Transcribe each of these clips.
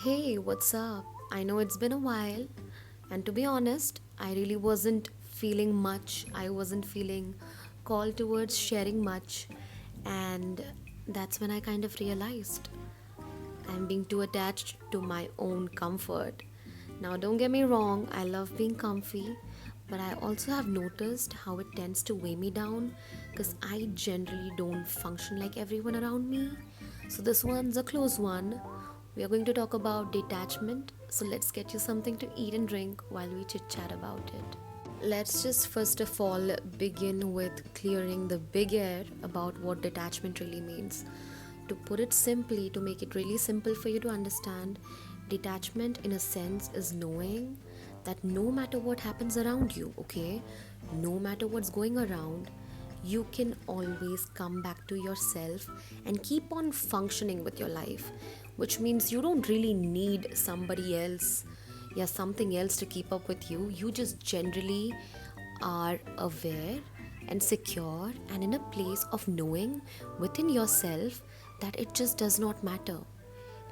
Hey, what's up? I know it's been a while, and to be honest, I really wasn't feeling much. I wasn't feeling called towards sharing much, and that's when I kind of realized I'm being too attached to my own comfort. Now, don't get me wrong, I love being comfy, but I also have noticed how it tends to weigh me down because I generally don't function like everyone around me. So, this one's a close one. We are going to talk about detachment, so let's get you something to eat and drink while we chit chat about it. Let's just first of all begin with clearing the big air about what detachment really means. To put it simply, to make it really simple for you to understand, detachment in a sense is knowing that no matter what happens around you, okay, no matter what's going around, you can always come back to yourself and keep on functioning with your life, which means you don't really need somebody else, yeah, something else to keep up with you. You just generally are aware and secure and in a place of knowing within yourself that it just does not matter.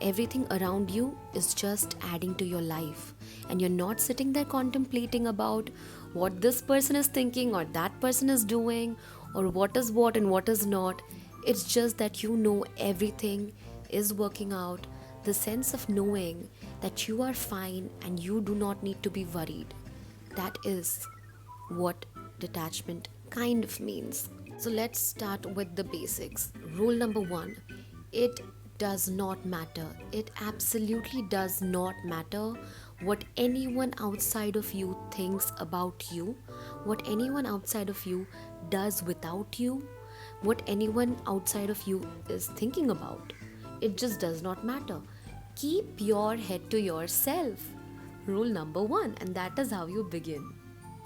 Everything around you is just adding to your life, and you're not sitting there contemplating about what this person is thinking or that person is doing or what is what and what is not. It's just that you know everything is working out, the sense of knowing that you are fine and you do not need to be worried. That is what detachment kind of means. So let's start with the basics. Rule number one, it does not matter. It absolutely does not matter what anyone outside of you thinks about you, what anyone outside of you does without you, what anyone outside of you is thinking about. It just does not matter. Keep your head to yourself. Rule number one, and that is how you begin.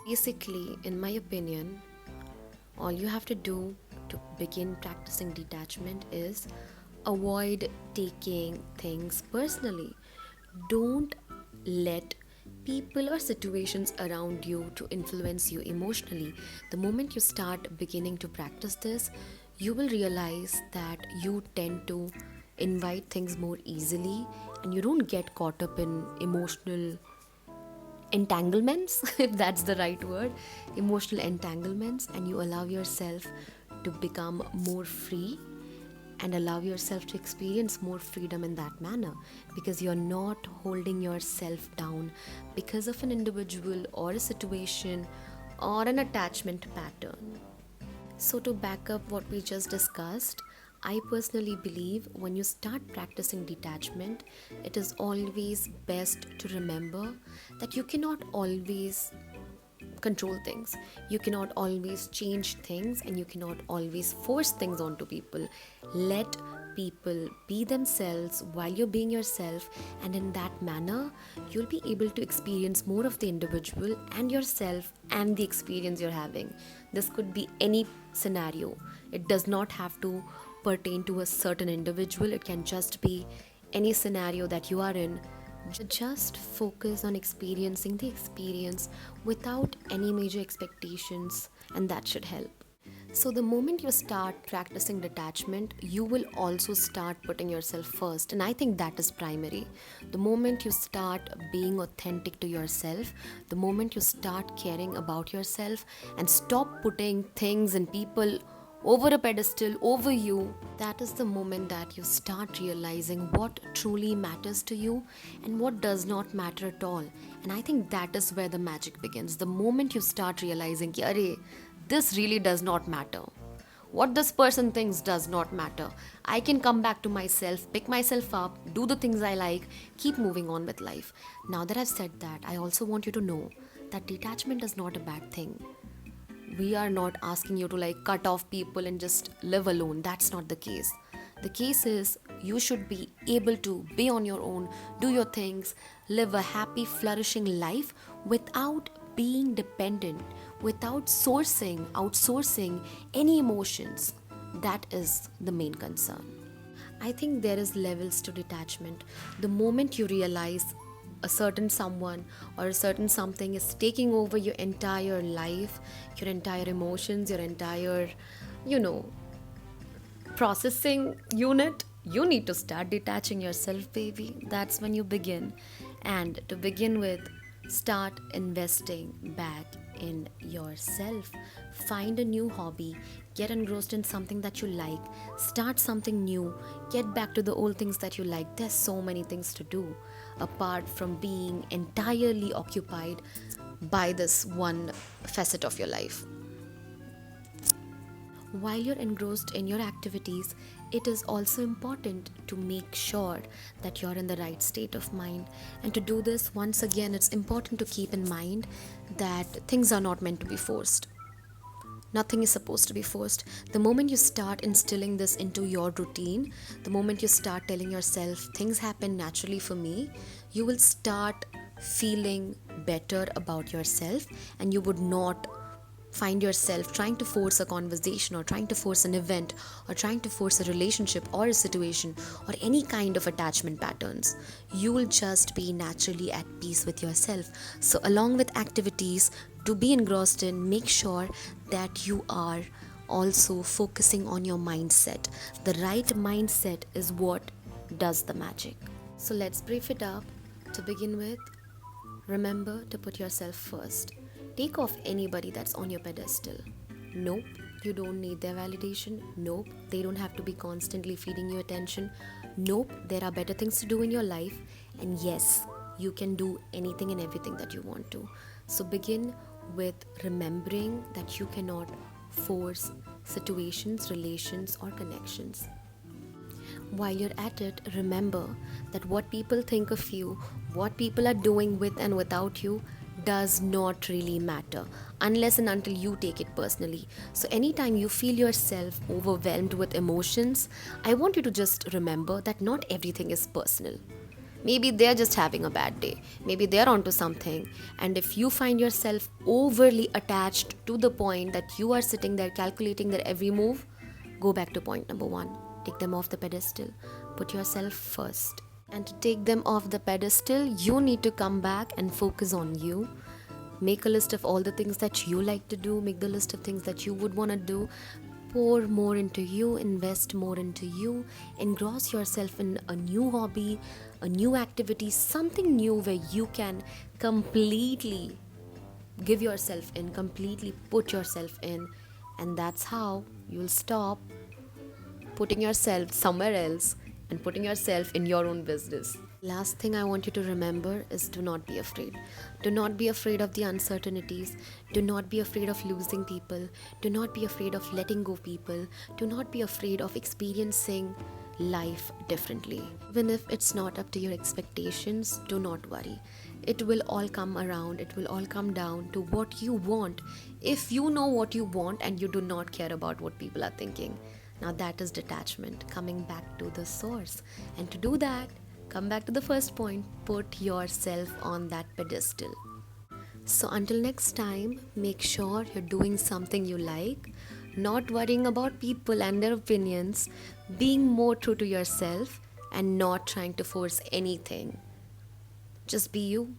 Basically, in my opinion, all you have to do to begin practicing detachment is avoid taking things personally. Don't let people or situations around you to influence you emotionally. The moment you start beginning to practice this, you will realize that you tend to invite things more easily and you don't get caught up in emotional entanglements, if that's the right word, emotional entanglements, and you allow yourself to become more free and allow yourself to experience more freedom in that manner because you're not holding yourself down because of an individual or a situation or an attachment pattern. So, to back up what we just discussed, I personally believe when you start practicing detachment, it is always best to remember that you cannot always control things. You cannot always change things and you cannot always force things onto people. Let people be themselves while you're being yourself, and in that manner, you'll be able to experience more of the individual and yourself and the experience you're having. This could be any scenario, it does not have to pertain to a certain individual, it can just be any scenario that you are in. Just focus on experiencing the experience without any major expectations, and that should help. So, the moment you start practicing detachment, you will also start putting yourself first, and I think that is primary. The moment you start being authentic to yourself, the moment you start caring about yourself and stop putting things and people over a pedestal over you, that is the moment that you start realizing what truly matters to you and what does not matter at all. And I think that is where the magic begins. The moment you start realizing, "Ki, Arey, this really does not matter. What this person thinks does not matter. I can come back to myself, pick myself up, do the things I like, keep moving on with life." Now that I've said that, I also want you to know that detachment is not a bad thing. We are not asking you to like cut off people and just live alone. That's not the case. The case is you should be able to be on your own, do your things, live a happy, flourishing life without being dependent, without outsourcing any emotions. That is the main concern. I think there is levels to detachment. The moment you realize a certain someone or a certain something is taking over your entire life, your entire emotions, your entire, you know, processing unit, You need to start detaching yourself, baby. That's when you begin. And to begin with, start investing back in yourself. Find a new hobby. Get engrossed in something that you like. Start something new. Get back to the old things that you like. There's so many things to do apart from being entirely occupied by this one facet of your life. While you're engrossed in your activities, it is also important to make sure that you're in the right state of mind. And to do this, once again, it's important to keep in mind that things are not meant to be forced. Nothing is supposed to be forced. The moment you start instilling this into your routine, the moment you start telling yourself things happen naturally for me, you will start feeling better about yourself, and you would not find yourself trying to force a conversation or trying to force an event or trying to force a relationship or a situation or any kind of attachment patterns. You will just be naturally at peace with yourself. So along with activities to be engrossed in, make sure that you are also focusing on your mindset. The right mindset is what does the magic. So let's brief it up. To begin with, remember to put yourself first. Take off anybody that's on your pedestal. Nope, you don't need their validation. Nope, they don't have to be constantly feeding you attention. Nope, there are better things to do in your life. And yes, you can do anything and everything that you want to. So begin with remembering that you cannot force situations, relations, or connections. While you're at it, remember that what people think of you, what people are doing with and without you, does not really matter unless and until you take it personally. So, anytime you feel yourself overwhelmed with emotions, I want you to just remember that not everything is personal. Maybe they're just having a bad day. Maybe they're onto something. And if you find yourself overly attached to the point that you are sitting there calculating their every move, go back to point number one. Take them off the pedestal. Put yourself first. And to take them off the pedestal, you need to come back and focus on you. Make a list of all the things that you like to do. Make the list of things that you would want to do. Pour more into you, invest more into you, engross yourself in a new hobby, a new activity, something new where you can completely give yourself in, completely put yourself in, and that's how you'll stop putting yourself somewhere else and putting yourself in your own business. Last thing I want you to remember is do not be afraid. Do not be afraid of the uncertainties. Do not be afraid of losing people. Do not be afraid of letting go people. Do not be afraid of experiencing life differently. Even if it's not up to your expectations, do not worry. It will all come around, it will all come down to what you want. If you know what you want and you do not care about what people are thinking, now that is detachment, coming back to the source. And to do that, come back to the first point, put yourself on that pedestal. So until next time, make sure you're doing something you like, not worrying about people and their opinions, being more true to yourself, and not trying to force anything. Just be you.